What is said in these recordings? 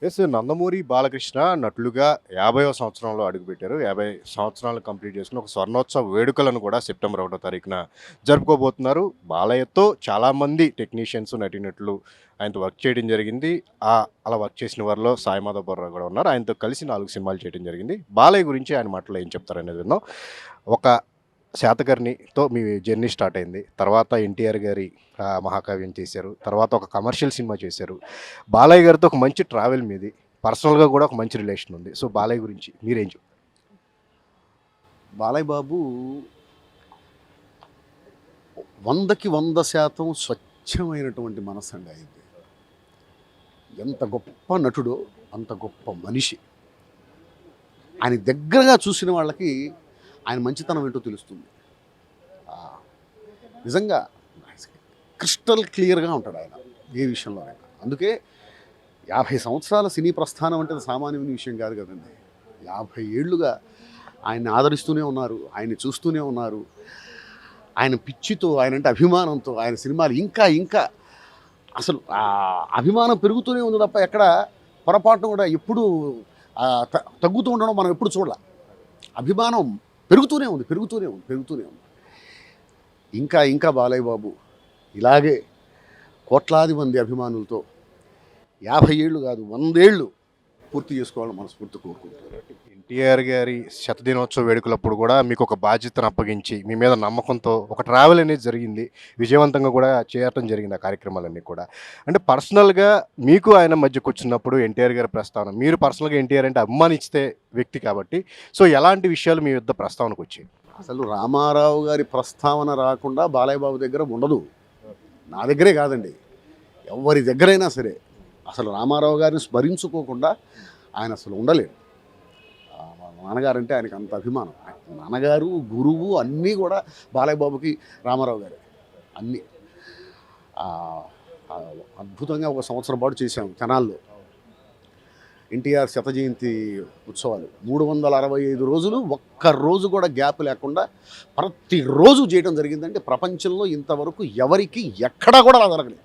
Yes 'Nandamuri Balakrishna' నటులుగా 50వ సంవత్సరంలో అడుగుపెట్టారు. 50 సంవత్సరాలు కంప్లీట్ చేసుకొని ఒక స్వర్ణోత్సవ వేడుకలను కూడా సెప్టెంబర్ 1 తారీఖున జరుపుకోబోతున్నారు. బాలయ్యతో చాలామంది టెక్నీషియన్స్, నటీనటులు ఆయనతో వర్క్ చేయడం జరిగింది. అలా వర్క్ చేసిన వారిలో సాయి మాధవ్ బర్రా కూడా ఉన్నారు. ఆయనతో కలిసి 4 సినిమాలు చేయడం జరిగింది. బాలయ్య గురించి ఆయన మాటల్లో ఏం చెప్తారనేది విందాం. ఒక శాతకర్ణితో మీ జర్నీ స్టార్ట్ అయింది. తర్వాత ఎన్టీఆర్ గారి మహాకావ్యం చేశారు. తర్వాత ఒక కమర్షియల్ సినిమా చేశారు. బాలయ్య గారితో ఒక మంచి ట్రావెల్ మీది. పర్సనల్‌గా కూడా ఒక మంచి రిలేషన్ ఉంది. సో, బాలయ్య గురించి మీరేం చెప్తారు? బాలయ్య బాబు 100కి 100% స్వచ్ఛమైనటువంటి మనస్సండి ఆయనది. ఎంత గొప్ప నటుడో అంత గొప్ప మనిషి. ఆయన దగ్గరగా చూసిన వాళ్ళకి ఆయన మంచితనం ఏంటో తెలుస్తుంది. నిజంగా క్రిస్టల్ క్లియర్‌గా ఉంటాడు ఆయన ఏ విషయంలోనైనా. అందుకే 50 సంవత్సరాల సినీ ప్రస్థానం అంటే సామాన్యమైన విషయం కాదు కదండి. 50 ఏళ్లుగా ఆయన్ని ఆదరిస్తూనే ఉన్నారు. ఆయన్ని చూస్తూనే ఉన్నారు. ఆయన పిచ్చితో, ఆయనంటే అభిమానంతో ఆయన సినిమాలు ఇంకా ఇంకా అసలు అభిమానం పెరుగుతూనే ఉంది తప్ప ఎక్కడ పొరపాటున కూడా ఎప్పుడూ తగ్గుతూ ఉండడం మనం ఎప్పుడు చూడాల. అభిమానం పెరుగుతూనే ఉంది, పెరుగుతూనే ఉంది, పెరుగుతూనే ఉంది. ఇంకా ఇంకా బాలయ్య బాబు ఇలాగే కోట్లాది మంది అభిమానులతో 50 ఏళ్ళు కాదు 100 ఏళ్ళు పూర్తి చేసుకోవాలని మనస్ఫూర్తి కోరుకుంటున్నారు. ఎన్టీఆర్ గారి శతదినోత్సవ వేడుకలప్పుడు కూడా మీకు ఒక బాధ్యతను అప్పగించి, మీ మీద నమ్మకంతో ఒక ట్రావెల్ అనేది జరిగింది. విజయవంతంగా కూడా చేయటం జరిగింది ఆ కార్యక్రమాలన్నీ కూడా. అంటే పర్సనల్‌గా మీకు ఆయన మధ్య కూర్చున్నప్పుడు ఎన్టీఆర్ గారి ప్రస్తావన, మీరు పర్సనల్‌గా ఎన్టీఆర్ అంటే అభిమానించే వ్యక్తి కాబట్టి, సో ఎలాంటి విషయాలు మీ వద్ద ప్రస్తావనకొచ్చాయి? అసలు రామారావు గారి ప్రస్తావన రాకుండా బాలయ్య బాబు దగ్గర ఉండదు. నా దగ్గరే కాదండి, ఎవరి దగ్గరైనా సరే అసలు రామారావు గారిని స్మరించుకోకుండా ఆయన అసలు ఉండలేడు. మా నాన్నగారంటే ఆయనకు అంత అభిమానం. నాన్నగారు, గురువు అన్నీ కూడా బాలయ్య బాబుకి రామారావు గారే అన్నీ. అద్భుతంగా ఒక సంవత్సరం పాటు చేశాము తెనాల్లో ఎన్టీఆర్ శత జయంతి ఉత్సవాలు. 365 రోజులు ఒక్క రోజు కూడా గ్యాప్ లేకుండా ప్రతిరోజు చేయడం జరిగిందంటే ప్రపంచంలో ఇంతవరకు ఎవరికి ఎక్కడా కూడా అలా జరగలేదు.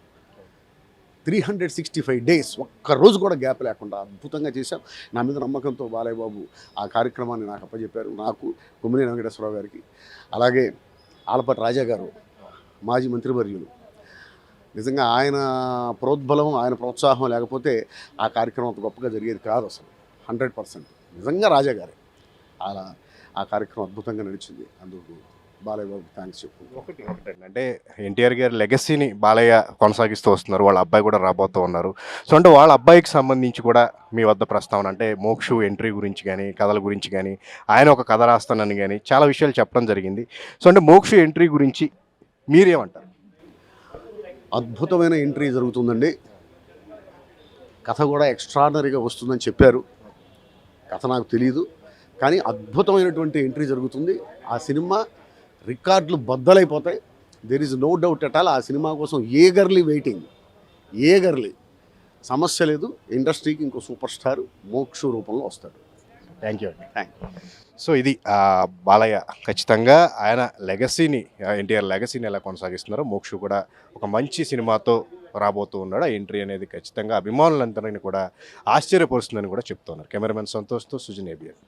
365 డేస్ ఒక్కరోజు కూడా గ్యాప్ లేకుండా అద్భుతంగా చేశాం. నా మీద నమ్మకంతో బాలయ్య బాబు ఆ కార్యక్రమాన్ని నాకు అప్పచెప్పారు. నాకు, కొమ్మినేని వెంకటేశ్వరరావు గారికి, అలాగే ఆలపాటి రాజా గారు మాజీ మంత్రివర్యులు. నిజంగా ఆయన ప్రోద్బలం, ఆయన ప్రోత్సాహం లేకపోతే ఆ కార్యక్రమం అంత గొప్పగా జరిగేది కాదు అసలు. 100% నిజంగా రాజా గారే. అలా ఆ కార్యక్రమం అద్భుతంగా నడిచింది. అందుకు బాలయ్య బాబుకి థ్యాంక్స్ ఒకటండి. అంటే ఎన్టీఆర్ గారి లెగసీని బాలయ్య కొనసాగిస్తూ వస్తున్నారు. వాళ్ళ అబ్బాయి కూడా రాబోతూ ఉన్నారు. సో, అంటే వాళ్ళ అబ్బాయికి సంబంధించి కూడా మీ వద్ద ప్రస్తావన అంటే మోక్షు ఎంట్రీ గురించి కానీ, కథల గురించి కానీ, ఆయన ఒక కథ రాస్తానని కానీ చాలా విషయాలు చెప్పడం జరిగింది. సో, అంటే మోక్షు ఎంట్రీ గురించి మీరేమంటారు? అద్భుతమైన ఎంట్రీ జరుగుతుందండి. కథ కూడా ఎక్స్ట్రాడనరీగా వస్తుందని చెప్పారు. కథ నాకు తెలియదు, కానీ అద్భుతమైనటువంటి ఎంట్రీ జరుగుతుంది. ఆ సినిమా రికార్డులు బద్దలైపోతాయి. There is no doubt at all. ఆ సినిమా కోసం ఏగర్లీ వెయిటింగ్, ఏగర్లీ. సమస్య లేదు. ఇండస్ట్రీకి ఇంకో సూపర్ స్టార్ మోక్షు రూపంలో వస్తాడు. థ్యాంక్ యూ అండి. Thank you. సో, ఇది బాలయ్య ఖచ్చితంగా ఆయన లెగసీని, ఎన్టీఆర్ లెగసీని ఎలా కొనసాగిస్తున్నారో మోక్షు కూడా ఒక మంచి సినిమాతో రాబోతూ ఉన్నాడు. ఆ ఎంట్రీ అనేది ఖచ్చితంగా అభిమానులందరినీ కూడా ఆశ్చర్యపరుస్తుందని కూడా చెప్తున్నారు. కెమెరామెన్ సంతోష్‌తో సుజన్ ఏబిఎన్.